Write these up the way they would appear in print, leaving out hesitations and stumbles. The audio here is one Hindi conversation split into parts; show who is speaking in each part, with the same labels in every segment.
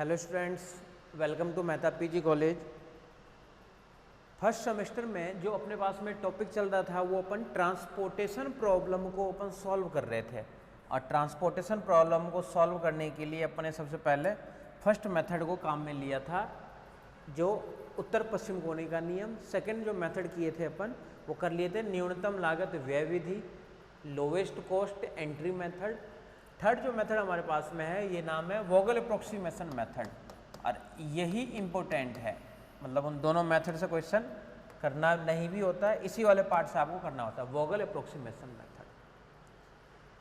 Speaker 1: Hello students, welcome to Mehta PG college. First semester में जो अपने पास में टॉपिक चल रहा था वो अपन ट्रांसपोर्टेशन प्रॉब्लम को अपन सॉल्व कर रहे थे। और ट्रांसपोर्टेशन प्रॉब्लम को सॉल्व करने के लिए अपन ने सबसे पहले फर्स्ट मेथड को काम में लिया था, जो उत्तर पश्चिम कोने का नियम। सेकंड जो मेथड किए थे अपन वो कर लिए थे न्यूनतम लागत व्यय विधि, lowest cost entry method. Third जो मेथड हमारे पास में है ये नाम है वोगल अप्रोक्सीमेशन मेथड, और यही इम्पोर्टेंट है। मतलब उन दोनों मेथड से क्वेश्चन करना नहीं भी होता है, इसी वाले पार्ट से आपको करना होता है, वोगल अप्रोक्सीमेशन मेथड।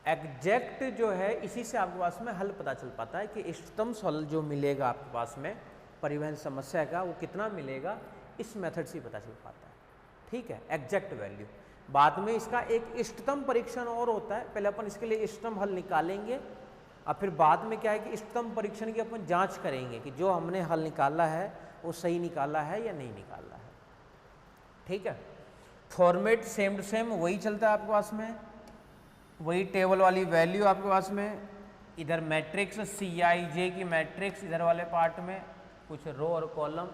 Speaker 1: एग्जैक्ट जो है इसी से आपके पास में हल पता चल पाता है कि इष्टतम हल जो मिलेगा आपके पास में परिवहन समस्या का वो कितना मिलेगा, इस मेथड से पता चल पाता है। ठीक है, एग्जैक्ट वैल्यू। बाद में इसका एक इष्टतम परीक्षण और होता है, पहले अपन इसके लिए इष्टतम हल निकालेंगे और फिर बाद में क्या है कि इष्टतम परीक्षण की अपन जांच करेंगे कि जो हमने हल निकाला है वो सही निकाला है या नहीं निकाला है। ठीक है, फॉर्मेट सेम टू सेम वही चलता है आपके पास में, वही टेबल वाली वैल्यू आपके पास में। इधर मैट्रिक्स CIJ की मैट्रिक्स इधर वाले पार्ट में, कुछ रो और कॉलम,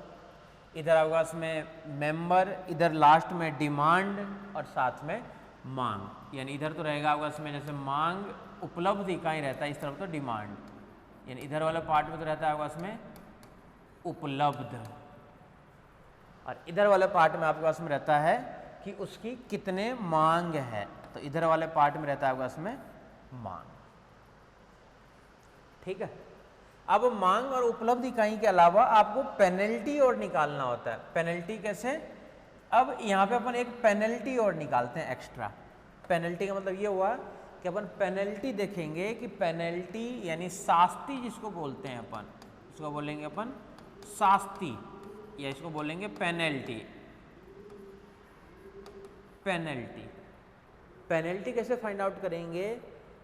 Speaker 1: इधर आपके पास में मेंबर, इधर लास्ट में डिमांड और साथ में मांग। यानी इधर तो रहेगा आपके पास में जैसे मांग, उपलब्ध इकाई रहता है, इस तरफ तो डिमांड। यानी इधर वाले पार्ट में तो रहता है आपके पास में उपलब्ध, और इधर वाले पार्ट में आपके पास में रहता है कि उसकी कितने मांग है। तो इधर वाले पार्ट में रहता है आपके पास में मांग। ठीक है, अब मांग और उपलब्ध इकाई के अलावा आपको पेनल्टी और निकालना होता है। पेनल्टी कैसे? अब यहाँ पे अपन एक पेनल्टी और निकालते हैं एक्स्ट्रा। पेनल्टी का मतलब ये हुआ कि अपन पेनल्टी देखेंगे कि पेनल्टी यानी शास्ति जिसको बोलते हैं अपन, इसको बोलेंगे अपन शास्ति या इसको बोलेंगे पेनल्टी। पेनल्टी पेनल्टी कैसे फाइंड आउट करेंगे?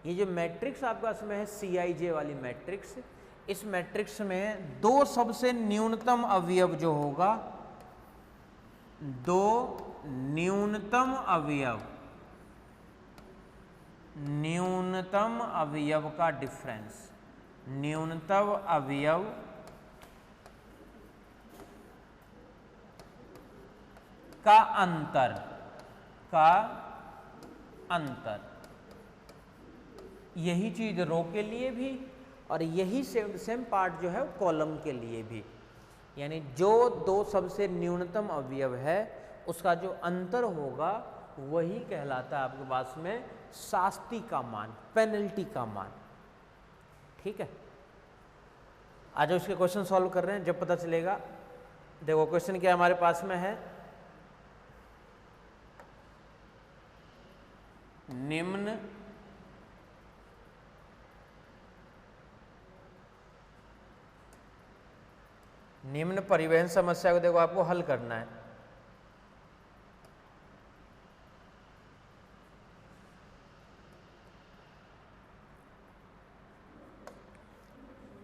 Speaker 1: ये जो मैट्रिक्स आपके पास में है CIJ वाली मैट्रिक्स, इस मैट्रिक्स में दो सबसे न्यूनतम अवयव जो होगा, दो न्यूनतम अवयव का डिफरेंस, न्यूनतम अवयव का अंतर, यही चीज रो के लिए भी और यही सेम पार्ट जो है कॉलम के लिए भी। यानी जो दो सबसे न्यूनतम अवयव है उसका जो अंतर होगा वही कहलाता है आपके पास में शास्ति का मान, पेनल्टी का मान। ठीक है, आज उसके क्वेश्चन सॉल्व कर रहे हैं, जब पता चलेगा। देखो क्वेश्चन क्या हमारे पास में है, निम्न परिवहन समस्या को देखो आपको हल करना है।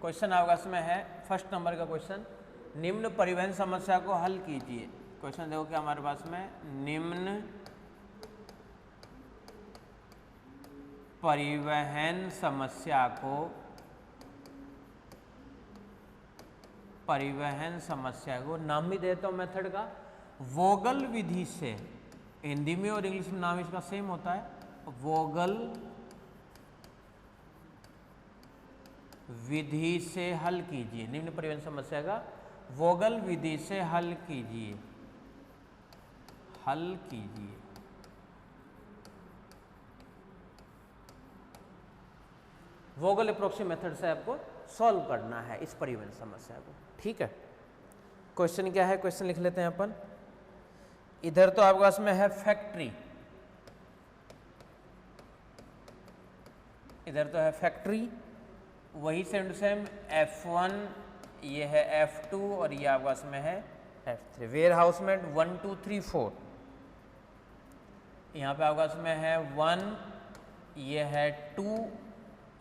Speaker 1: क्वेश्चन आपके पास में है फर्स्ट नंबर का क्वेश्चन, निम्न परिवहन समस्या को हल कीजिए। क्वेश्चन देखो क्या हमारे पास में, निम्न परिवहन समस्या को नाम भी देता हूं मेथड का, वोगल विधि से। हिंदी में और इंग्लिश में नाम इसका सेम होता है, वोगल विधि से हल कीजिए। निम्न परिवहन समस्या का वोगल विधि से हल कीजिए। वोगल अप्रोक्सी मेथड से आपको सॉल्व करना है इस परिवहन समस्या को। ठीक है, क्वेश्चन क्या है, क्वेश्चन लिख लेते हैं अपन। इधर तो आपके पास में है फैक्ट्री, इधर तो है फैक्ट्री, वही सेम टू सेम F1, ये है F2 और ये आपके पास में है F3। वेयर हाउस में 1 2 3 4, यहाँ पे आपके पास में है 1, ये है 2,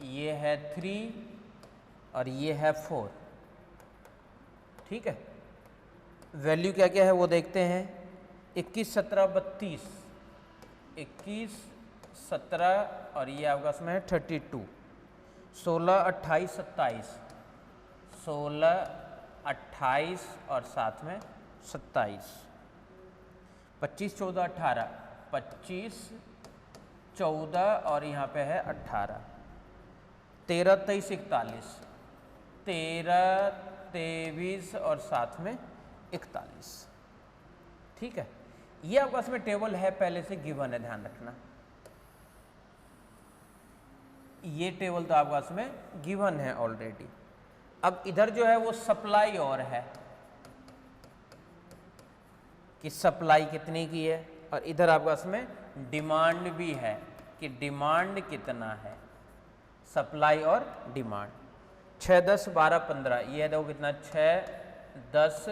Speaker 1: ये है 3 और ये है 4। ठीक है, वैल्यू क्या क्या है वो देखते हैं। 21 17 32, 21 17 और ये आपका इसमें है 32, 16 28 27, 16, 28 और साथ में 27, 25, 14, 18, 25, 14 और यहाँ पे है 18, 13, 23, 41, 13, 23 और साथ में 41। ठीक है, ये आपके पास में टेबल है, पहले से गिवन है, ध्यान रखना। ये टेबल तो आपके पास में गिवन है ऑलरेडी। अब इधर जो है वो सप्लाई और है कि सप्लाई कितने की है, और इधर आपके पास में डिमांड भी है कि डिमांड कितना है, सप्लाई और डिमांड। 6, 10, 12, 15, ये देखो कितना, 6, 10,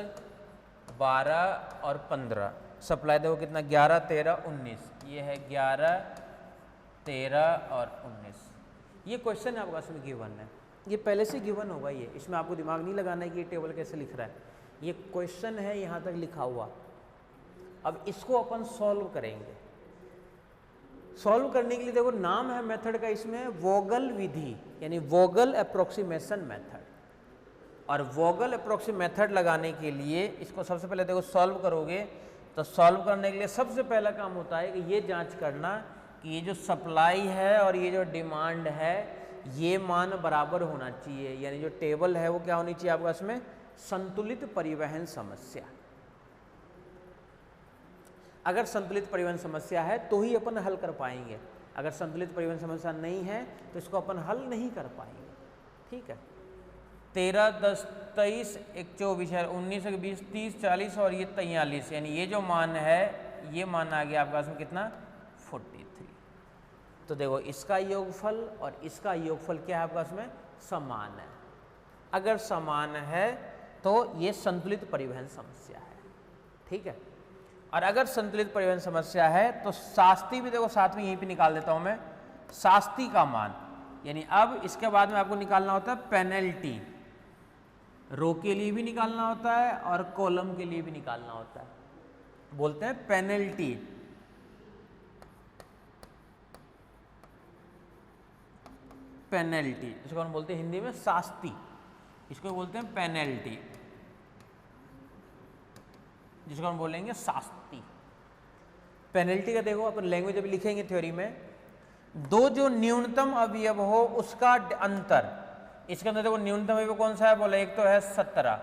Speaker 1: 12 और 15। सप्लाई देखो कितना, 11, 13, 19, ये है 11, 13 और 19। ये क्वेश्चन आपके पास में गिवन है, ये पहले से गिवन होगा, ये इसमें आपको दिमाग नहीं लगाना है कि ये टेबल कैसे लिख रहा है, ये क्वेश्चन है यहाँ तक लिखा हुआ। अब इसको अपन सॉल्व करेंगे। सॉल्व करने के लिए देखो नाम है मेथड का इसमें वोगल विधि, यानी वोगल अप्रोक्सीमेशन मेथड। और वोगल अप्रोक्सीमेशन मेथड लगाने के लिए इसको सबसे पहले देखो सॉल्व करोगे तो सॉल्व करने के लिए सबसे पहला काम होता है कि ये जांच करना कि ये जो सप्लाई है और ये जो डिमांड है ये मान बराबर होना चाहिए, यानी जो टेबल है वो क्या होनी चाहिए आपके पास में, संतुलित परिवहन समस्या। अगर संतुलित परिवहन समस्या है तो ही अपन हल कर पाएंगे, अगर संतुलित परिवहन समस्या नहीं है तो इसको अपन हल नहीं कर पाएंगे। ठीक है, 13, 10, 23, 1, 24 है, 19, 20, 30, 40 और ये 43, यानी ये जो मान है ये मान आ गया आपके पास में कितना, 43। तो देखो इसका योगफल और इसका योगफल क्या है आपके पास में, समान है। अगर समान है तो ये संतुलित परिवहन समस्या है। ठीक है, और अगर संतुलित परिवहन समस्या है तो शास्ति भी देखो साथ में यहीं पे निकाल देता हूं मैं, शास्ति का मान, यानी अब इसके बाद में आपको निकालना होता है पेनल्टी, रो के लिए भी निकालना होता है और कॉलम के लिए भी निकालना होता है, बोलते हैं पेनल्टी। पेनल्टी इसको हम बोलते हैं हिंदी में शास्ति, इसको बोलते हैं पेनल्टी, जिसको हम बोलेंगे शास्ति। पेनल्टी का देखो अपन लैंग्वेज अभी लिखेंगे थ्योरी में, दो जो न्यूनतम अवयव हो उसका अंतर, इसके अंदर देखो न्यूनतम अवयव कौन सा है, बोले एक तो है 17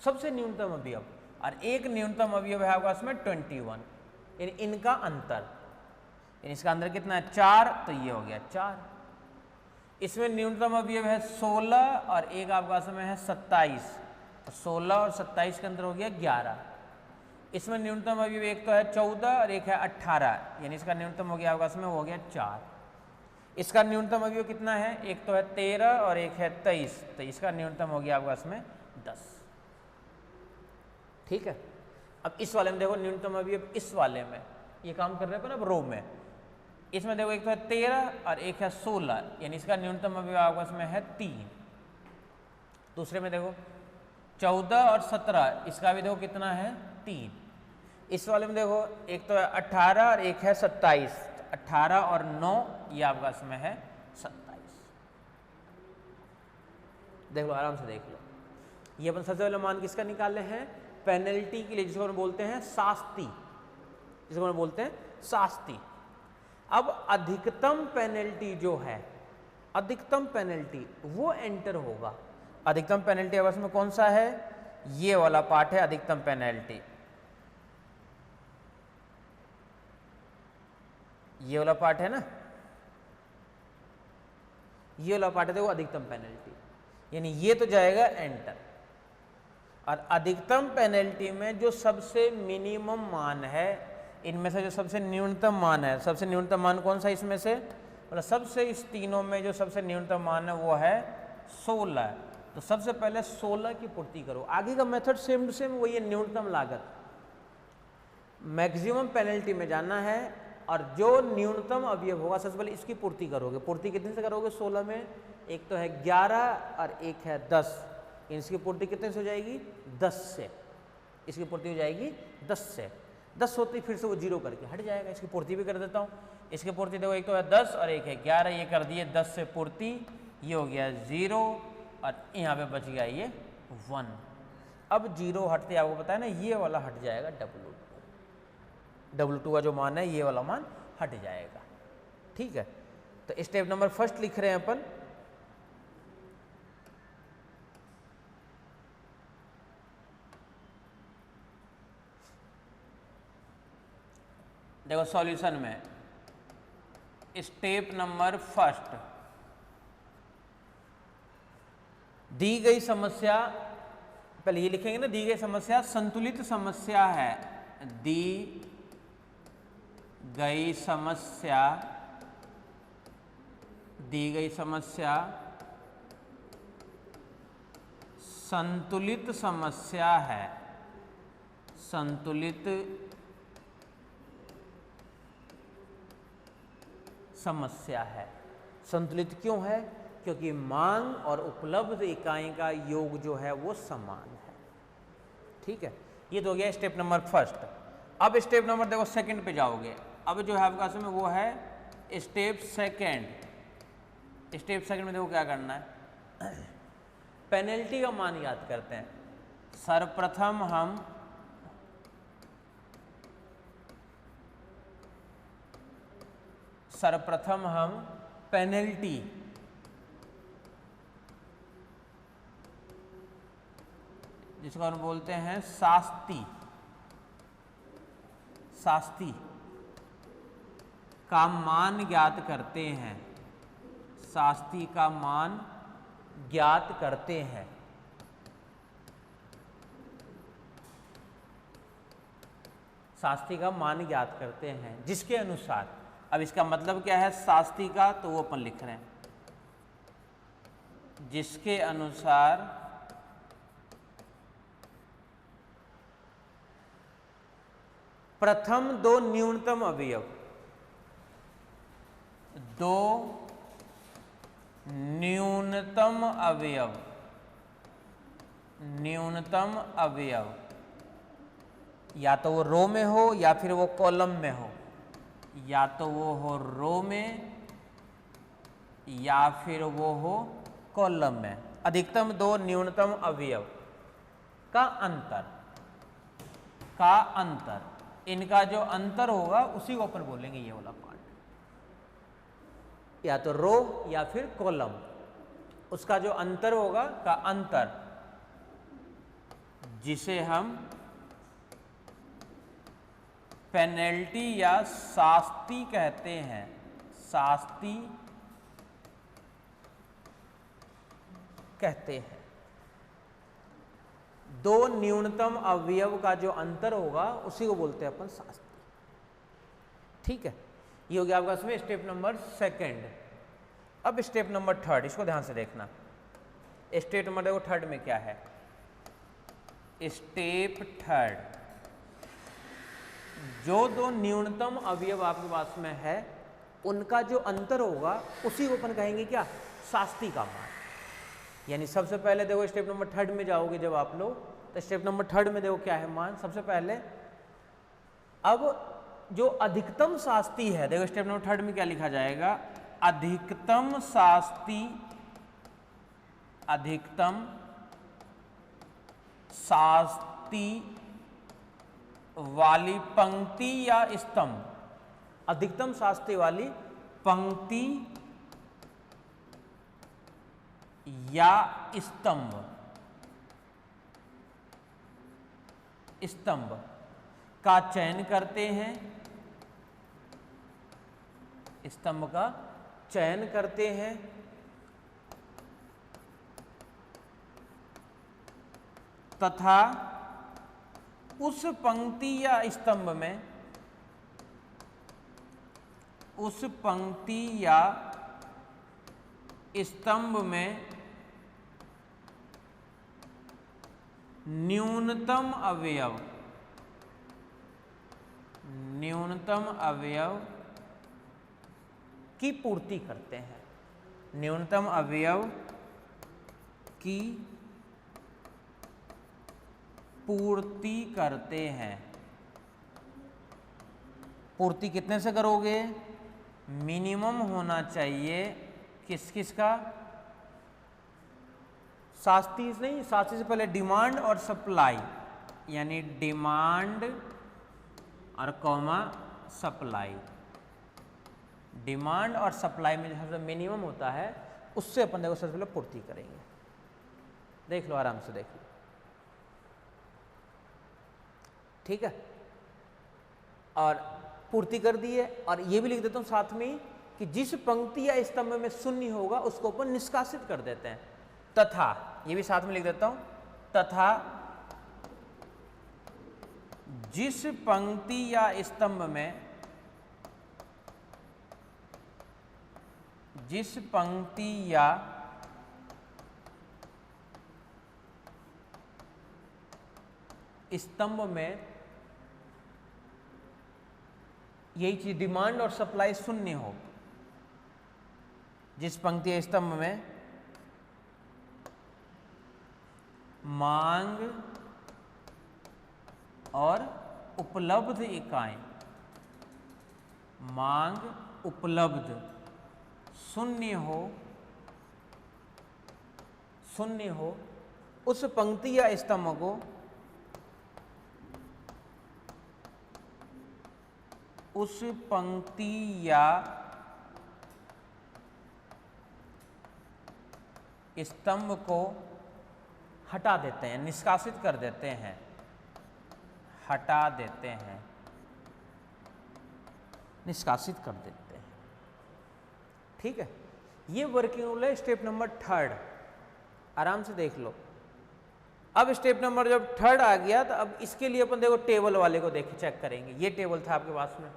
Speaker 1: सबसे न्यूनतम अवयव, और एक न्यूनतम अवयव है आपके पास में 21, यानी इनका अंतर, यानी इसका अंदर कितना है 4, तो ये हो गया 4। इसमें न्यूनतम अवयव है 16 और एक आपके पास में है 27, तो 16 और 27 के अंदर हो गया 11। इसमें न्यूनतम अवयव एक तो है 14 और एक है 18, यानी इसका न्यूनतम हो गया आपके पास में हो गया 4। इसका न्यूनतम अवयव कितना है, एक तो है 13 और एक है 23, तो इसका न्यूनतम हो गया आपके पास में 10। ठीक है, अब इस वाले में देखो न्यूनतम अवयव, इस वाले में ये काम कर रहे हैं अब रो में, इसमें देखो एक तो है 13 और एक है 16, यानी इसका न्यूनतम अवयव आपके पास में है 3। दूसरे में देखो 14 और 17, इसका भी देखो कितना है 3। इस वाले में देखो एक तो है 18 और एक है 27, 18 और 9 ये आपके पास में है 27। देख लो, आराम से देख लो। ये अपन सबसे पहले मान किसका निकाले हैं, पेनल्टी के लिए, जिसको हम बोलते हैं शास्ति, जिसको हम बोलते हैं शास्ति। अब अधिकतम पेनल्टी जो है, अधिकतम पेनल्टी वो एंटर होगा। अधिकतम पेनल्टी आपस में कौन सा है, ये वाला पार्ट है अधिकतम पेनल्टी, ये वाला पार्ट है ना, ये वाला पार्ट है देखो अधिकतम पेनल्टी, यानी ये तो जाएगा एंटर। और अधिकतम पेनल्टी में जो सबसे मिनिमम मान है, इनमें से जो सबसे न्यूनतम मान है, सबसे न्यूनतम मान कौन सा इसमें से, मतलब सबसे इस तीनों में जो सबसे न्यूनतम मान है वो है 16। तो सबसे पहले 16 की पूर्ति करो। आगे का मेथड सेम टू सेम वही है, न्यूनतम लागत, मैक्सिमम पेनल्टी में जाना है और जो न्यूनतम अवयव होगा सबसे पहले इसकी पूर्ति करोगे। पूर्ति कितने से करोगे, 16 में एक तो है 11 और एक है 10, इसकी पूर्ति कितने से हो जाएगी, 10 से। इसकी पूर्ति हो जाएगी 10 से। 10 होती फिर से वो जीरो करके हट जाएगा। इसकी पूर्ति भी कर देता हूँ। इसकी पूर्ति देखो एक तो है 10 और एक है 11, ये कर दिए 10 से पूर्ति, ये हो गया 0, और यहाँ पे बच गया ये 1। अब 0 हटते आपको पता है ना, ये वाला हट जाएगा W2 का जो मान है ये वाला मान हट जाएगा। ठीक है, तो स्टेप नंबर फर्स्ट लिख रहे हैं अपन। देखो सॉल्यूशन में स्टेप नंबर फर्स्ट, दी गई समस्या, पहले ये लिखेंगे ना, दी गई समस्या संतुलित समस्या है। दी गई समस्या, दी गई समस्या संतुलित समस्या है। संतुलित समस्या है। संतुलित क्यों है? क्योंकि मांग और उपलब्ध इकाई का योग जो है वो समान है। ठीक है, ये तो हो गया स्टेप नंबर फर्स्ट। अब स्टेप नंबर देखो सेकंड पे जाओगे। अब जो है आपका में वो है स्टेप सेकंड। स्टेप सेकंड में देखो क्या करना है, पेनल्टी का मान याद करते हैं। सर्वप्रथम हम पेनल्टी, जिसको हम बोलते हैं शास्ति का मान ज्ञात करते हैं। शास्ति का मान ज्ञात करते हैं। शास्ति का मान ज्ञात करते हैं जिसके अनुसार, अब इसका मतलब क्या है शास्ति का, तो वो अपन लिख रहे हैं जिसके अनुसार प्रथम दो न्यूनतम अवयव, दो न्यूनतम अवयव या तो वो रो में हो या फिर वो कॉलम में हो, या तो वो हो रो में या फिर वो हो कॉलम में। अधिकतम दो न्यूनतम अवयव का अंतर, इनका जो अंतर होगा उसी को अपन बोलेंगे ये वाला पार्ट, या तो रो या फिर कॉलम, उसका जो अंतर होगा का अंतर, जिसे हम पेनल्टी या शास्ति कहते हैं। शास्ति कहते हैं। दो न्यूनतम अवयव का जो अंतर होगा उसी को बोलते हैं अपन शास्ति। ठीक है, ये हो गया आपका इसमें स्टेप नंबर सेकंड। अब स्टेप नंबर थर्ड, इसको ध्यान से देखना। स्टेप नंबर देखो थर्ड में क्या है। स्टेप थर्ड, जो दो न्यूनतम अवयव आपके पास में है उनका जो अंतर होगा उसी को अपन कहेंगे क्या, शास्ति का मान। यानी सबसे पहले देखो स्टेप नंबर थर्ड में जाओगे जब आप लोग, तो स्टेप नंबर थर्ड में देखो क्या है मान। सबसे पहले अब जो अधिकतम शास्ति है, देखो स्टेप नंबर थर्ड में क्या लिखा जाएगा, अधिकतम शास्ति वाली पंक्ति या स्तंभ, अधिकतम शास्ति वाली पंक्ति या स्तंभ का चयन करते हैं। स्तंभ का चयन करते हैं तथा उस पंक्ति या स्तंभ में, उस पंक्ति या स्तंभ में न्यूनतम अवयव की पूर्ति करते हैं। न्यूनतम अवयव की पूर्ति करते हैं। पूर्ति कितने से करोगे, मिनिमम होना चाहिए किस किस का, शास्त्री नहीं, शास्त्री से पहले डिमांड और सप्लाई, यानी डिमांड और कॉमा सप्लाई। डिमांड और सप्लाई में जो सबसे मिनिमम होता है उससे अपन देखो सबसे पहले पूर्ति करेंगे। देख लो, आराम से देख लो, ठीक है। और पूर्ति कर दी है, और ये भी लिख देता हूं साथ में कि जिस पंक्ति या स्तंभ में शून्य होगा उसको अपन निष्कासित कर देते हैं। तथा, ये भी साथ में लिख देता हूं, तथा जिस पंक्ति या स्तंभ में, जिस पंक्ति या स्तंभ में यही चीज डिमांड और सप्लाई शून्य हो, जिस पंक्ति या स्तंभ में मांग और उपलब्ध इकाई, मांग उपलब्ध शून्य हो, शून्य हो, उस पंक्ति या स्तंभ को उस पंक्ति या स्तंभ को हटा देते हैं, निष्कासित कर देते हैं, हटा देते हैं, निष्कासित कर देते हैं, ठीक है। ये वर्किंग रूल है स्टेप नंबर 3। आराम से देख लो। अब स्टेप नंबर जब 3 आ गया तो अब इसके लिए अपन देखो टेबल वाले को देख चेक करेंगे। ये टेबल था आपके पास में,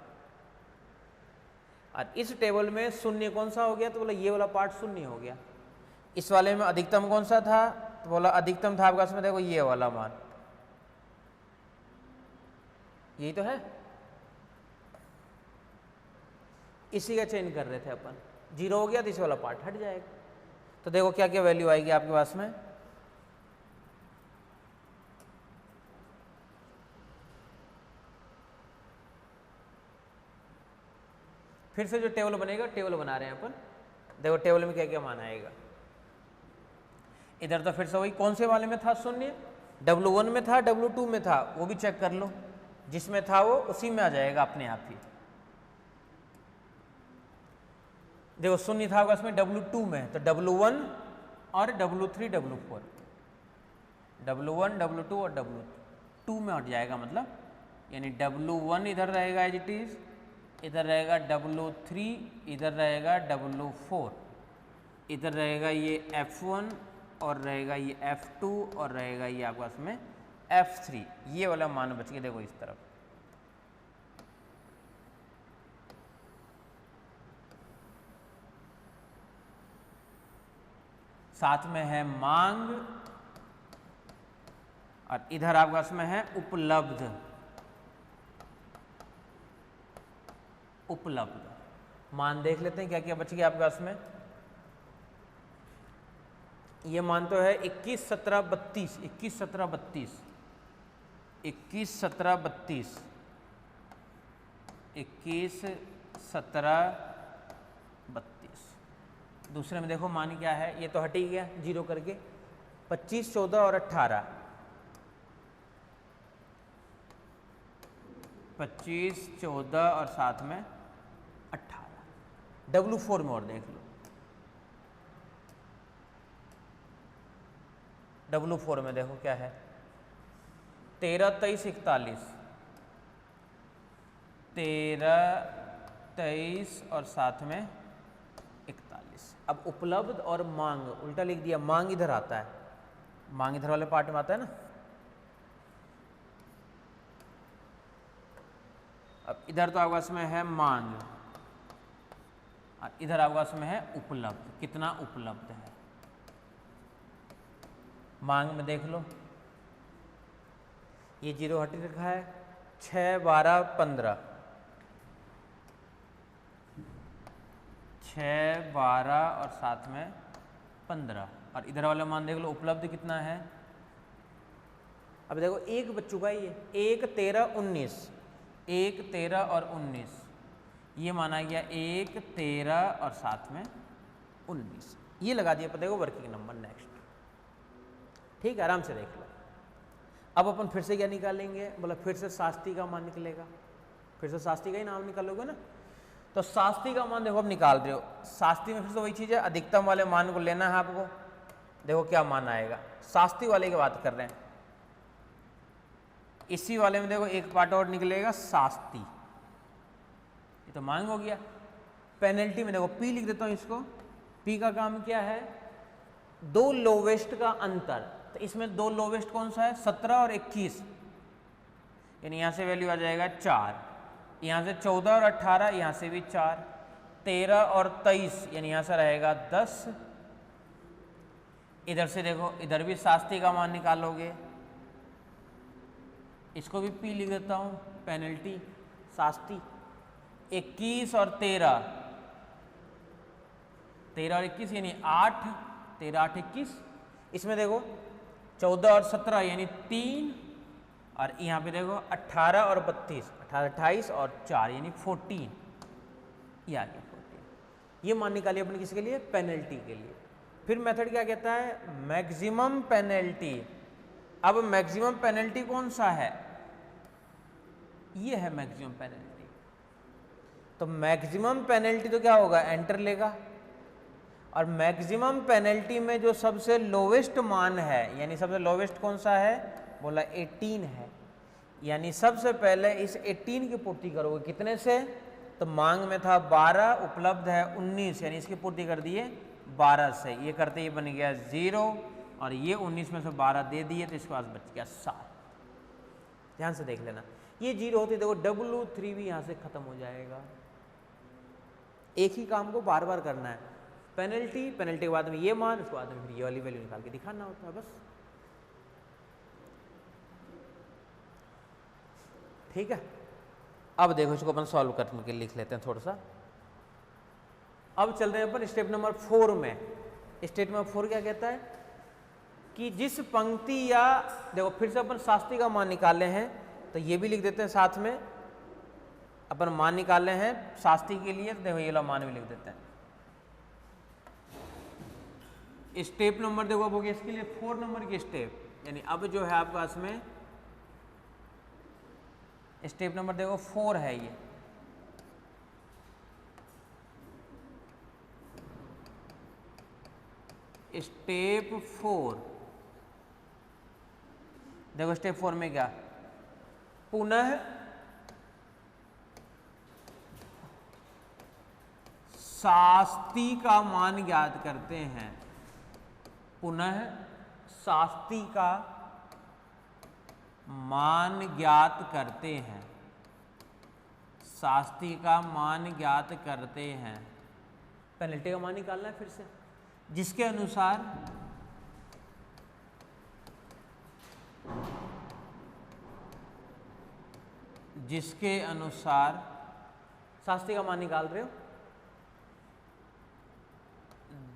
Speaker 1: और इस टेबल में शून्य कौन सा हो गया, तो बोला ये वाला पार्ट शून्य हो गया। इस वाले में अधिकतम कौन सा था, तो बोला अधिकतम था आपके पास में देखो ये वाला मान, यही तो है, इसी का चेंज कर रहे थे अपन। 0 हो गया तो इस वाला पार्ट हट जाएगा। तो देखो क्या क्या वैल्यू आएगी आपके पास में, फिर से जो टेबल बनेगा, टेबल बना रहे हैं अपन। देखो टेबल में क्या क्या मान आएगा। इधर तो फिर से वही कौन से वाले में था शून्य, W1 में था, W2 में था, वो भी चेक कर लो, जिसमें था वो उसी में आ जाएगा अपने आप ही। देखो शून्य था उसमें W2 में, तो W1 और W3 W4, W1 W2 और W2 में हट जाएगा, मतलब यानी W1 इधर रहेगा एज इट इज, इधर रहेगा W3, इधर रहेगा W4, इधर रहेगा ये F1 और रहेगा ये F2 और रहेगा ये आपके पास में F3। ये वाला मान बच गया देखो इस तरफ। साथ में है मांग और इधर आपके पास में है उपलब्ध, उपलब्ध मान देख लेते हैं क्या क्या बच गया आपके पास में। ये मान तो है 21 17 32, 21 17 32, 21 17 32, 21 17 32। दूसरे में देखो मान क्या है, ये तो हट ही गया 0 करके। 25 14 और 18, 25 14 और साथ में 18। W4 में और देख लो, W4 में देखो क्या है, 13 23 41, 13 23 और साथ में 41। अब उपलब्ध और मांग उल्टा लिख दिया, मांग इधर आता है, मांग इधर वाले पार्ट में आता है ना। अब इधर तो आपके पास में है मांग और इधर आपके पास में है उपलब्ध। कितना उपलब्ध है मांग में देख लो, ये 0 हट रखा है, 6 12 15, 6 12 और साथ में 15। और इधर वाला मान देख लो उपलब्ध कितना है। अब देखो एक बच चुका है, ये 1 13 19, 1 13 और 19, ये माना गया 1 13 और साथ में 19। ये लगा दिया, देखो वर्किंग नंबर। नेक्स्ट ठीक है, आराम से देख लो। अब अपन फिर से क्या निकालेंगे, बोला फिर से शास्त्री का मान निकलेगा, फिर से शास्त्री का ही नाम निकालोगे ना। तो शास्त्री का मान देखो अब निकाल रहे हो, शास्त्री में फिर से वही चीज़ है, अधिकतम वाले मान को लेना है आपको। देखो क्या मान आएगा, शास्त्री वाले की बात कर रहे हैं। इसी वाले में देखो एक पार्ट और निकलेगा शास्त्री, ये तो मांग हो गया। पेनल्टी में देखो पी लिख देता हूँ इसको, पी का काम क्या है, दो लोवेस्ट का अंतर। तो इसमें दो लोवेस्ट कौन सा है, 17 और 21, यानी यहाँ से वैल्यू आ जाएगा 4, यहाँ से 14 और 18, यहाँ से भी 4, 13 और 23, यानी यहाँ से रहेगा 10। इधर से देखो, इधर भी शास्त्री का मान निकालोगे, इसको भी पी लिख देता हूँ, पेनल्टी शास्त्री। 21 और 13, 13 और 21 यानी 8, 13 8 21। इसमें देखो 14 और 17 यानी 3, और यहाँ पे देखो 18 और 32, 18 28 और 4 यानी 14, ये आ गया 14। ये मान निकालिए अपने किसके लिए, पेनल्टी के लिए। फिर मेथड क्या कहता है, मैक्सिमम पेनल्टी। अब मैक्सिमम पेनल्टी कौन सा है, ये है मैक्सिमम पेनल्टी। तो मैक्सिमम पेनल्टी तो क्या होगा, एंटर लेगा, और मैक्सिमम पेनल्टी में जो सबसे लोवेस्ट मान है, यानी सबसे लोवेस्ट कौन सा है, बोला 18 है। यानी सबसे पहले इस 18 की पूर्ति करोगे, कितने से, तो मांग में था 12, उपलब्ध है 19, यानी इसकी पूर्ति कर दिए 12 से। ये करते ही बन गया 0, और ये 19 में से 12 दे दिए, तो इसके पास बच गया 7। ध्यान से देख लेना, ये 0 होती देखो W3 भी यहाँ से खत्म हो जाएगा। एक ही काम को बार बार करना है, पेनल्टी, पेनल्टी के बाद में ये मान, उसके बाद में फिर ये वाली वैल्यू निकाल के दिखाना होता है बस। ठीक है, अब देखो इसको अपन सॉल्व करने के लिए लिख लेते हैं थोड़ा सा। अब चल रहे हैं अपन स्टेप नंबर 4 में। स्टेप नंबर 4 क्या कहता है कि जिस पंक्ति या, देखो फिर से अपन शास्त्री का मान निकाले हैं, तो ये भी लिख देते हैं साथ में, अपन मान निकाले हैं शास्त्री के लिए, तो देखो ये लो मान भी लिख देते हैं। स्टेप नंबर देखो अब हो गया इसके लिए 4 नंबर की स्टेप, यानी अब जो है आपके पास में स्टेप नंबर देखो 4 है ये। स्टेप 4 देखो, स्टेप 4 में क्या, पुनः शास्त्री का मान ज्ञात करते हैं। पुनः शास्त्री का मान ज्ञात करते हैं, शास्त्री का मान ज्ञात करते हैं। पेनल्टी का मान निकालना है फिर से, जिसके अनुसार शास्त्री का मान निकाल रहे हो,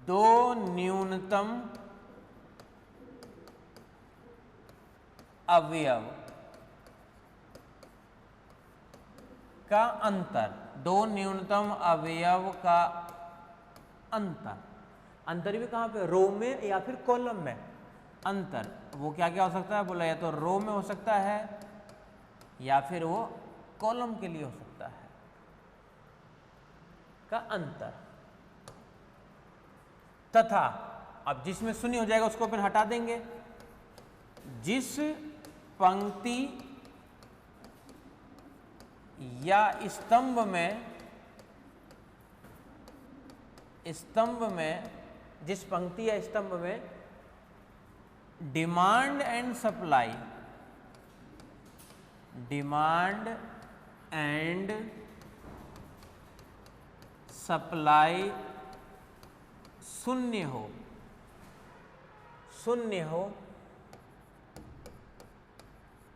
Speaker 1: दो न्यूनतम अवयव का अंतर, दो न्यूनतम अवयव का अंतर। अंतर भी कहाँ पे, रो में या फिर कॉलम में। अंतर वो क्या क्या हो सकता है, बोला या तो रो में हो सकता है या फिर वो कॉलम के लिए हो सकता है, का अंतर। तथा अब जिसमें शून्य हो जाएगा उसको अपन हटा देंगे। जिस पंक्ति या स्तंभ में जिस पंक्ति या स्तंभ में डिमांड एंड सप्लाई शून्य हो,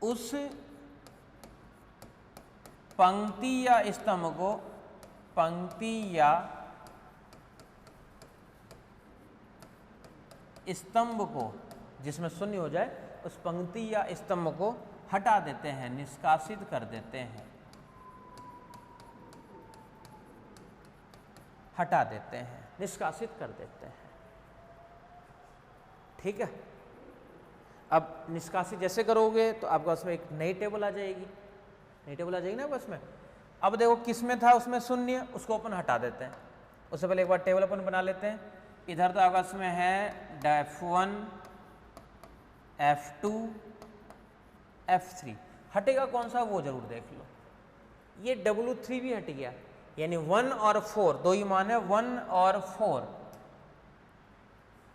Speaker 1: उस पंक्ति या स्तंभ को, पंक्ति या स्तंभ को, जिसमें शून्य हो जाए उस पंक्ति या स्तंभ को हटा देते हैं, निष्कासित कर देते हैं, हटा देते हैं, निष्कासित कर देते हैं। ठीक है, अब निष्कासित जैसे करोगे तो आपके पास में एक नई टेबल आ जाएगी, नई टेबल आ जाएगी ना बस में। अब देखो किस में था उसमें शून्य, उसको अपन हटा देते हैं। उससे पहले एक बार टेबल अपन बना लेते हैं। इधर तो आपस में है F1 F2 F3, हटेगा कौन सा वो जरूर देख लो। ये W3 भी हट गया, यानी 1 और 4 दो ही मान है, 1 और 4।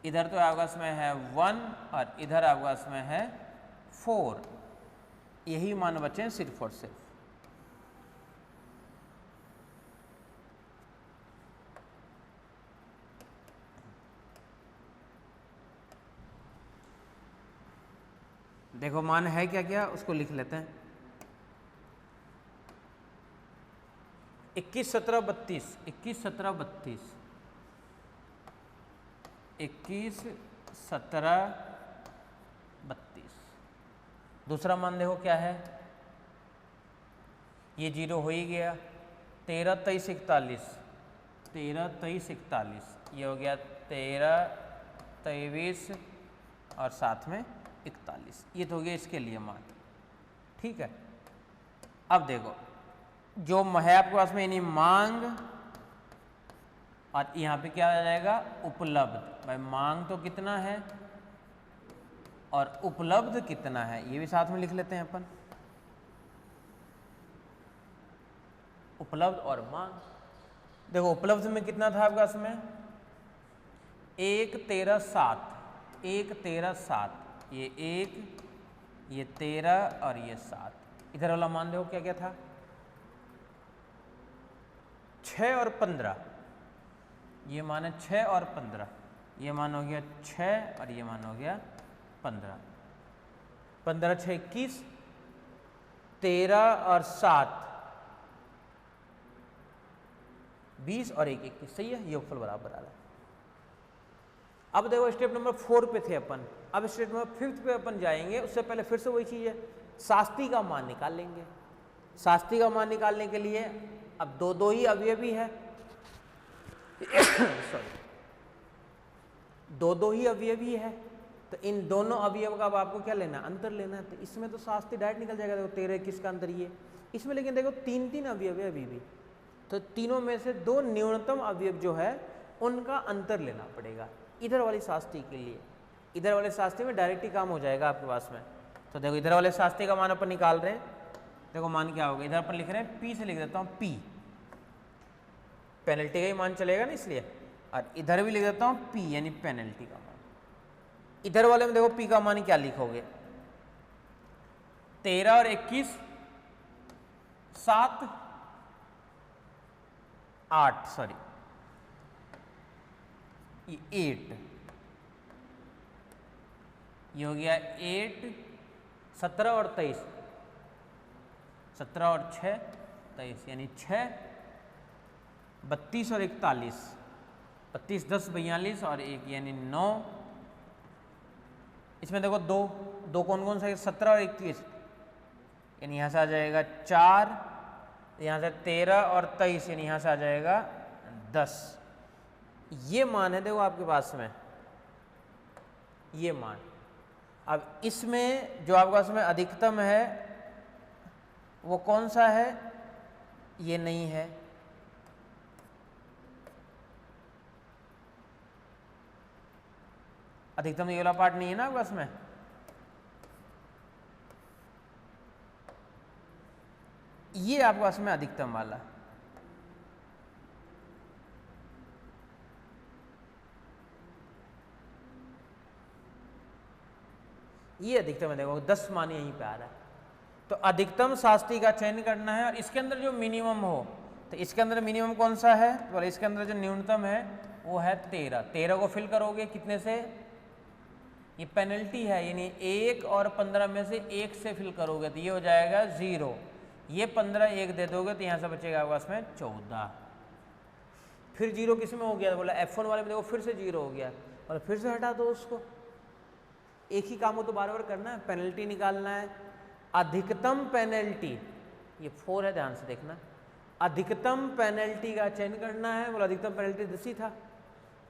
Speaker 1: इधर तो आपस में है 1 और इधर आपस में है 4, यही मान बचे हैं सिर्फ और सिर्फ। देखो मान है क्या क्या, उसको लिख लेते हैं। 21 17 32, 21 17 32, 21 17 32। दूसरा मान देखो क्या है, ये 0 हो ही गया। 13 23 41, 13 23 41, ये हो गया 13 23 और साथ में 41, ये तो हो गया इसके लिए मान। ठीक है, अब देखो जो है आपके पास में यानी मांग, और यहाँ पे क्या आ जाएगा उपलब्ध। भाई मांग तो कितना है और उपलब्ध कितना है, ये भी साथ में लिख लेते हैं अपन। उपलब्ध और मांग, देखो उपलब्ध में कितना था आपके पास में 1 13 7, 1 13 7, ये 1 ये 13 और ये 7। इधर वाला मान देखो क्या क्या था 6 और 15, ये मान है 6 और 15, ये मान हो गया 6 और ये मान हो गया 15। 15 6 21, 13 और 7 20 और 1 21, सही है, योगफल बराबर आ रहा है। अब देखो स्टेप नंबर 4 पे थे अपन, अब स्टेप नंबर 5 पे अपन जाएंगे। उससे पहले फिर से वही चीज है, शास्त्री का मान निकाल लेंगे। शास्त्री का मान निकालने के लिए अब दो दो ही अवयवी है सॉरी, दो दो ही अवयवी है, तो इन दोनों अवयव का अब आपको क्या लेना, अंतर लेना है। तो इसमें तो शास्त्री डायरेक्ट निकल जाएगा, देखो 13 21 का अंतर ये इसमें, लेकिन देखो 3 3 अवयव है अभी भी, तो तीनों में से दो न्यूनतम अवयव जो है उनका अंतर लेना पड़ेगा इधर वाली शास्त्री के लिए। इधर वाले शास्त्री में डायरेक्ट ही काम हो जाएगा आपके पास में। तो देखो इधर वाले शास्त्री का मान अपन निकाल रहे हैं, देखो मान क्या होगा, इधर अपन लिख रहे हैं P से लिख देता हूँ P, पेनल्टी का ही मान चलेगा ना इसलिए, और इधर भी लिख देता हूँ P यानी पेनल्टी का मान। इधर वाले में देखो P का मान क्या लिखोगे 13 और 21 7 8 सॉरी ये 8, ये हो गया 8 17 और 23, 17 और 6 23 यानी 6 32 और 41, 32 10 42 और 1 यानी 9। इसमें देखो दो दो कौन कौन सा है 17 और 21, यानी यहाँ से आ जाएगा 4, यहाँ से 13 और 23 यानी यहाँ से आ जाएगा 10। ये मान है देखो आपके पास में ये मान। अब इसमें जो आपके पास में अधिकतम है वो कौन सा है, ये नहीं है, अधिकतम ये वाला पार्ट नहीं है ना आपके पास में। ये आपके पास में अधिकतम वाला, ये अधिकतम है, देखो 10 मान यहीं पे आ रहा है। तो अधिकतम शास्त्री का चयन करना है और इसके अंदर जो मिनिमम हो, तो इसके अंदर मिनिमम कौन सा है, तो इसके अंदर जो न्यूनतम है वो है 13। 13 को फिल करोगे कितने से, ये पेनल्टी है यानी 1 और 15 में से 1 से फिल करोगे तो ये हो जाएगा 0। ये 15 1 दे दोगे तो यहाँ से बचेगा आपके पास में 14। फिर 0 किस में हो गया, बोला F1 वाले में देखो फिर से 0 हो गया, और फिर से हटा दो उसको। एक ही काम हो तो बार बार करना है, पेनल्टी निकालना है। अधिकतम पेनल्टी ये 4 है, ध्यान से देखना, अधिकतम पेनल्टी का चयन करना है। बोला अधिकतम पेनल्टी 10 ही था,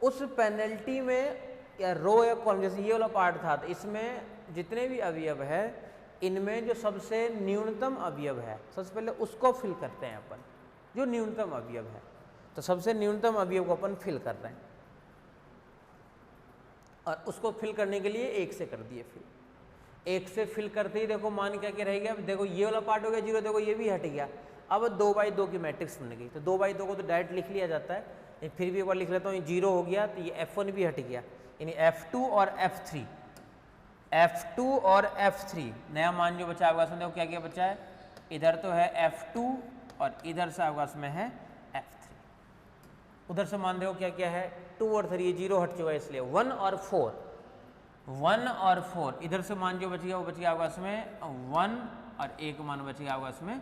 Speaker 1: उस पेनल्टी में या रो या कॉलम, जैसे ये वाला पार्ट था, तो इसमें जितने भी अवयव है इनमें जो सबसे न्यूनतम अवयव है सबसे पहले उसको फिल करते हैं अपन, जो न्यूनतम अवयव है। तो सबसे न्यूनतम अवयव को अपन फिल कर रहे हैं और उसको फिल करने के लिए 1 से कर दिए फिल। 1 से फिल करते ही देखो मान क्या क्या रह गया, देखो ये वाला पार्ट हो गया 0, देखो ये भी हट गया। अब 2/2 की मैट्रिक्स बन गई, तो 2/2 को तो डायरेक्ट लिख लिया जाता है, फिर भी एक बार लिख लेता हूँ। ये 0 हो गया तो ये F1 भी हट गया, यानी F2 और F3, F2 और F3 नया मान जो बचा है अवकाश में, देखो क्या क्या बचा है, इधर तो है F2 और इधर से अवकाश में है F3। उधर से मान देखो क्या क्या है, 2 और 3, 0 हट चुका है इसलिए 1 और 4, 1 और 4। इधर से मान जो बच गया वो बच गया अवकाश में 1 और एक मान बच गया अवकाश में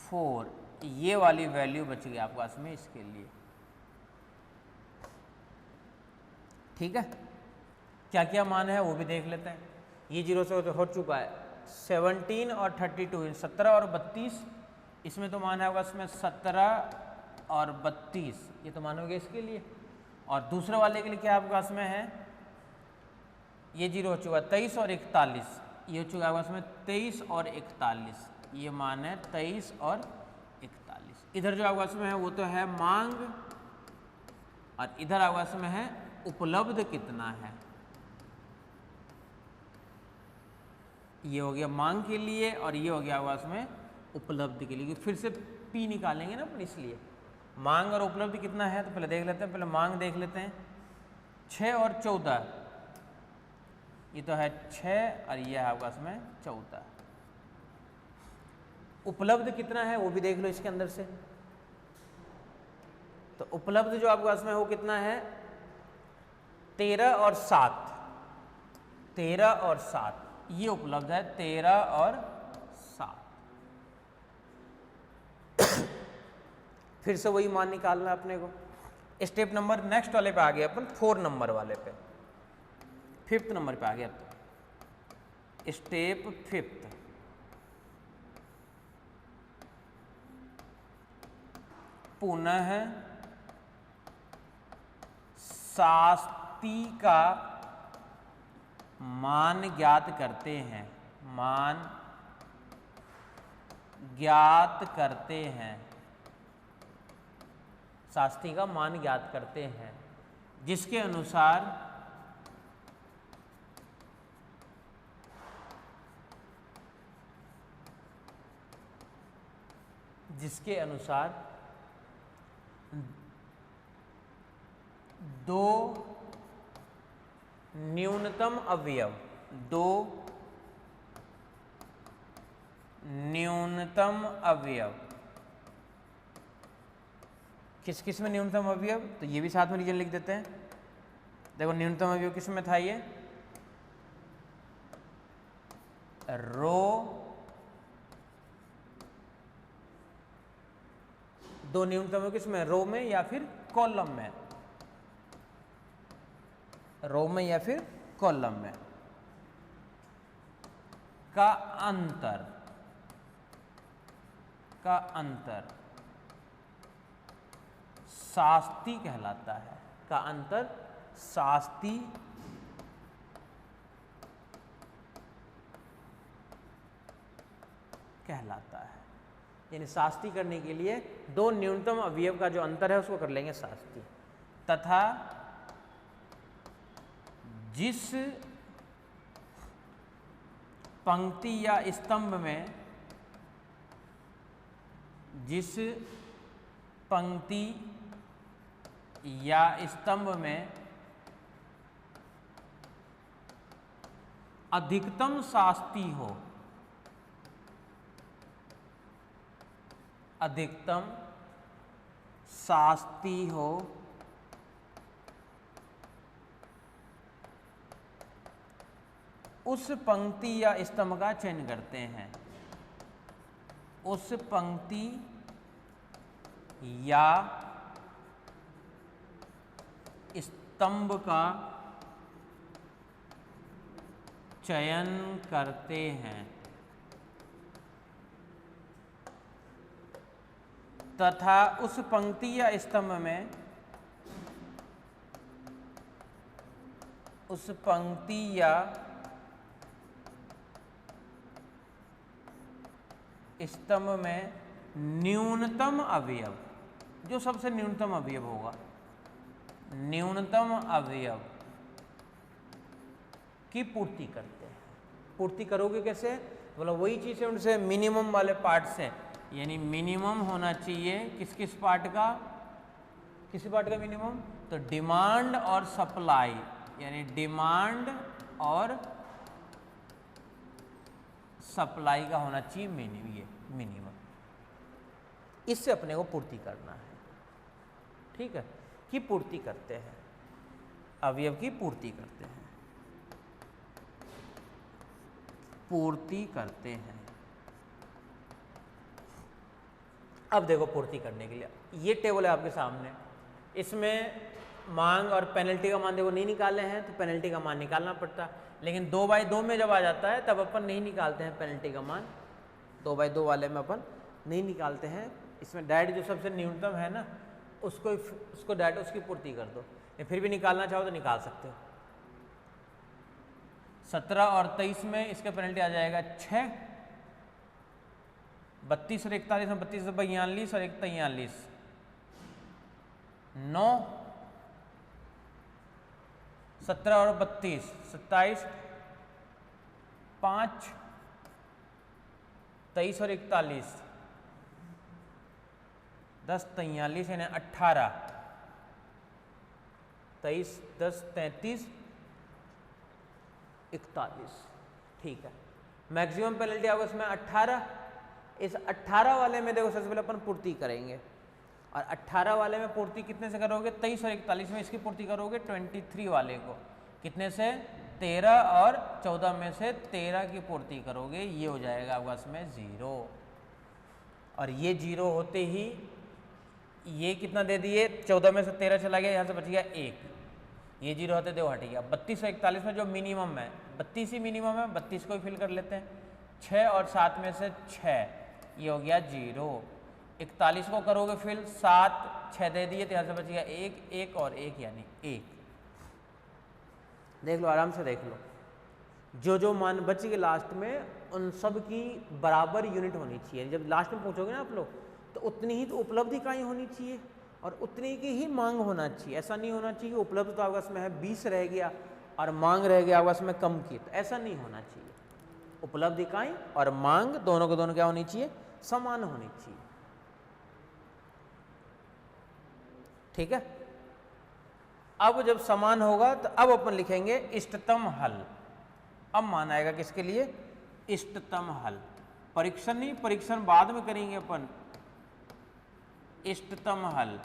Speaker 1: 4। ये वाली वैल्यू बच गई अवकाश में इसके लिए, ठीक है। क्या क्या मान है वो भी देख लेते हैं। ये 0 से हो चुका है 17 और 32, 17 और 32, इसमें तो मान है अवकाश में 17 और 32, ये तो मान हो गया इसके लिए। और दूसरे वाले के लिए क्या अवकाश में है, ये 0 हो चुका है 23 और 41, ये हो चुका है अवकाश में 23 और 41, ये मान है 23 और 41। इधर जो अवकाश में है वो तो है मांग और इधर अवकाश में है उपलब्ध कितना है। ये हो गया मांग के लिए और ये हो गया अवकाश में उपलब्ध के लिए। फिर से P निकालेंगे ना अपन, इसलिए मांग और उपलब्ध कितना है तो पहले देख लेते हैं। पहले मांग देख लेते हैं, 6 और 14, ये तो है 6 और ये है अवकाश में 14। उपलब्ध कितना है वो भी देख लो इसके अंदर से। तो उपलब्ध जो अवकाश में वो कितना है, 13 और 7, 13 और 7 ये उपलब्ध है, 13 और 7। फिर से वही मान निकालना है अपने को। स्टेप नंबर नेक्स्ट वाले पे आ गए अपन, 4 नंबर वाले पे, 5th नंबर पे आ गया तो स्टेप 5th। पुनः शास्ति का मान ज्ञात करते हैं, मान ज्ञात करते हैं, शास्ति का मान ज्ञात करते हैं, जिसके अनुसार दो न्यूनतम अवयव, दो न्यूनतम अवयव, किस किस में न्यूनतम अवयव, तो ये भी साथ में रीजन लिख देते हैं। देखो न्यूनतम अवयव किस में था, ये रो, दो न्यूनतम अवयव किस में, रो में या फिर कॉलम में, रो में या फिर कॉलम में का अंतर, का अंतर शास्ति कहलाता है, का अंतर शास्ति कहलाता है। यानी शास्ति करने के लिए दो न्यूनतम अवयव का जो अंतर है उसको कर लेंगे शास्ति। तथा जिस पंक्ति या स्तंभ में, जिस पंक्ति या स्तंभ में अधिकतम शास्ति हो, अधिकतम शास्ति हो, उस पंक्ति या स्तंभ का चयन करते हैं, उस पंक्ति या स्तंभ का चयन करते हैं तथा उस पंक्ति या स्तंभ में उस पंक्ति या स्तंभ में न्यूनतम अवयव, जो सबसे न्यूनतम अवयव होगा, न्यूनतम अवयव की पूर्ति करते हैं। पूर्ति करोगे कैसे? बोला वही चीज है, उनसे मिनिमम वाले पार्ट से, यानी मिनिमम होना चाहिए किस किस पार्ट का, किसी पार्ट का मिनिमम, तो डिमांड और सप्लाई, यानी डिमांड और सप्लाई का होना चाहिए मिनिमम। इससे अपने को पूर्ति करना है, ठीक है, कि पूर्ति करते हैं, अवयव की पूर्ति करते हैं, पूर्ति करते हैं। अब देखो पूर्ति करने के लिए ये टेबल है आपके सामने, इसमें मांग और पेनल्टी का मान देखो नहीं निकाले हैं, तो पेनल्टी का मान निकालना पड़ता, लेकिन 2/2 में जब आ जाता है तब अपन नहीं निकालते हैं पेनल्टी का मान, 2/2 वाले में अपन नहीं निकालते हैं। इसमें डायरेक्ट जो सबसे न्यूनतम है ना, उसको डायरेक्ट उसकी पूर्ति कर दो, या फिर भी निकालना चाहो तो निकाल सकते हो। 17 और 23 में इसका पेनल्टी आ जाएगा 6, 32 और 41 में 32 और 42 और 43, 9, 17 और 32, 27, 5, 23 और 41, 10, 43 यानी 18, 23, 10, 33, 41, ठीक है। मैक्सिमम पेनल्टी आपको इसमें 18, इस 18 वाले में देखो सबसे पहले अपन पूर्ति करेंगे, और 18 वाले में पूर्ति कितने से करोगे? 23 और 41 में इसकी पूर्ति करोगे 23 वाले को, कितने से? 13, और 14 में से 13 की पूर्ति करोगे, ये हो जाएगा आपका इसमें 0, और ये 0 होते ही ये कितना दे दिए? 14 में से 13 चला गया, यहाँ से बच गया 1, ये 0 होते देखो हट गया। 32 और 41 में जो मिनिमम है, 32 ही मिनिमम है, 32 को ही फिल कर लेते हैं, 6 और 7 में से 6, ये हो गया 0। 41 को करोगे फिल, 7, 6 दे दिए, तो यहाँ से बच गया 1, 1 और 1 यानी 1। देख लो, आराम से देख लो, जो मान बच गए लास्ट में उन सब की बराबर यूनिट होनी चाहिए। जब लास्ट में पूछोगे ना आप लोग, तो उतनी ही तो उपलब्ध इकाई होनी चाहिए और उतनी की ही मांग होना चाहिए। ऐसा नहीं होना चाहिए उपलब्ध तो आपका इसमें है 20 रह गया और मांग रह गया आपका इसमें कम की, तो ऐसा नहीं होना चाहिए। उपलब्ध इकाई और मांग दोनों को दोनों क्या होनी चाहिए? समान होनी चाहिए, ठीक है। अब जब समान होगा तो अब अपन लिखेंगे इष्टतम हल। अब मान आएगा किसके लिए? इष्टतम हल। परीक्षण नहीं, परीक्षण बाद में करेंगे अपन। इष्टतम हल,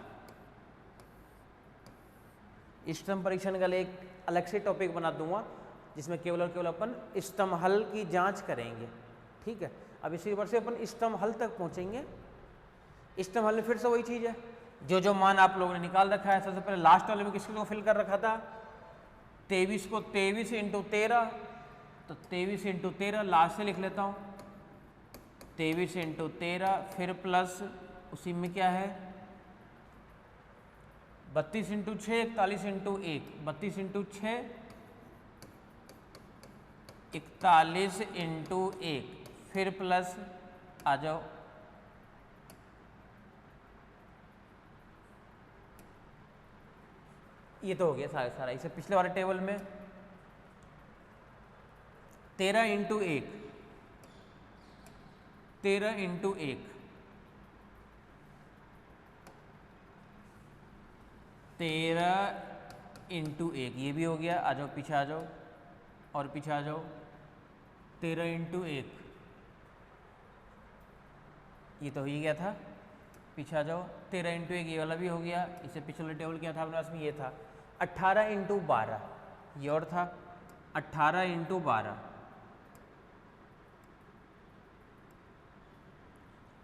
Speaker 1: इष्टतम परीक्षण का एक अलग से टॉपिक बना दूंगा, जिसमें केवल और केवल अपन इष्टतम हल की जांच करेंगे, ठीक है। अब इसी वर्ष से अपन इष्टतम हल तक पहुंचेंगे। इष्टतम हल में फिर से वही चीज है, जो मान आप लोगों ने निकाल रखा है। सबसे पहले लास्ट वाले में किसको फिल कर रखा था? 23 को 23 × 13, तो 23 × 13 लास्ट से लिख लेता हूँ, 23 × 13, फिर प्लस उसी में क्या है 32 × 6, 41 × 1, 32 × 6, 41 × 1, फिर प्लस आ जाओ, ये तो हो गया सारा। इसे पिछले वाले टेबल में 13 × 1, 13 × 1, 13 × 1, ये भी हो गया। आ जाओ पीछे आ जाओ और पीछे आ जाओ, 13 × 1, ये तो हो ही गया था। पीछे आ जाओ, 13 × 1, ये वाला भी हो गया। इससे पिछले टेबल क्या था अपने पास में? ये था 18 × 12, ये और था 18 × 12,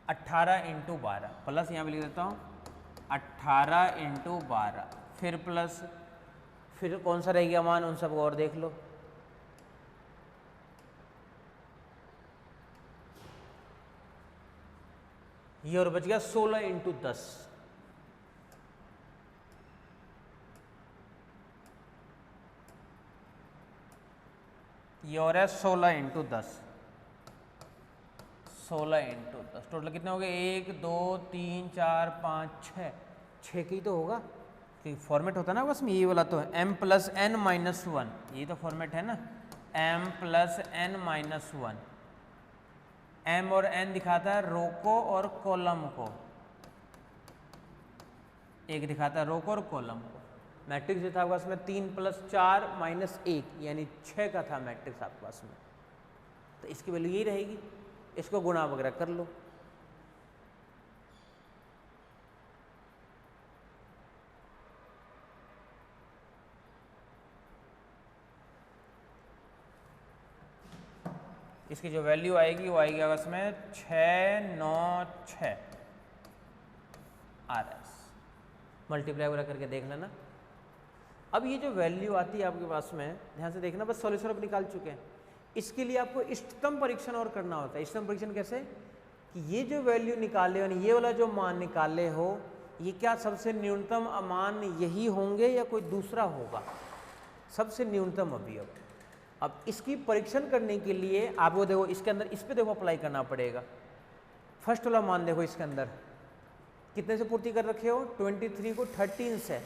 Speaker 1: 18 × 12 प्लस यहाँ पे लिख देता हूँ 18 × 12, फिर प्लस, फिर कौन सा रह गया मान, उन सबको और देख लो। ये और बच गया 16 × 10, ये हो रहा है 16 इंटू 10, 16 इंटू 10 टोटल कितने हो गए 1 2 3 4 5 6, 6 की तो होगा क्योंकि फॉर्मेट होता है ना बस में ये वाला तो है m प्लस n माइनस 1, ये तो फॉर्मेट है ना m plus n minus 1। m और n दिखाता है रो को और कॉलम को, एक दिखाता है रो को और कॉलम को। मैट्रिक्स जो था आपके पास में 3 प्लस 4 माइनस 1 यानी 6 का था मैट्रिक्स आपके पास में, तो इसकी वैल्यू यही रहेगी, इसको गुणा वगैरह कर लो। इसकी जो वैल्यू आएगी वो आएगी आपस में 696 RS, मल्टीप्लाई वगैरह करके देख लेना। अब ये जो वैल्यू आती है आपके पास में, ध्यान से देखना, बस सॉल्यूशन अब निकाल चुके हैं। इसके लिए आपको इष्टतम परीक्षण और करना होता है। इष्टतम परीक्षण कैसे कि ये जो वैल्यू निकाले और ये वाला जो मान निकाले हो, ये क्या सबसे न्यूनतम मान यही होंगे या कोई दूसरा होगा, सबसे न्यूनतम अभी। अब इसकी परीक्षण करने के लिए आपको देखो इसके अंदर इस पे देखो अप्लाई करना पड़ेगा। फर्स्ट वाला मान देखो इसके अंदर कितने से पूर्ति कर रखे हो, 23 को 13 से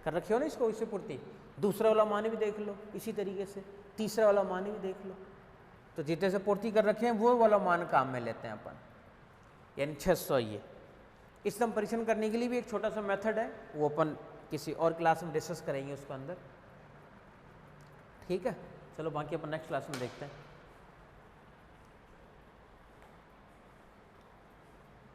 Speaker 1: कर रखे हो ना इसको, इससे पूर्ति। दूसरा वाला मान भी देख लो इसी तरीके से, तीसरा वाला मान भी देख लो, तो जितने से पूर्ति कर रखे हैं वो वाला मान काम में लेते हैं अपन, यानी 600। ये इष्टतम परीक्षण करने के लिए भी एक छोटा सा मेथड है, वो अपन किसी और क्लास में डिस्कस करेंगे उसके अंदर, ठीक है। चलो बाकी अपन नेक्स्ट क्लास में देखते हैं।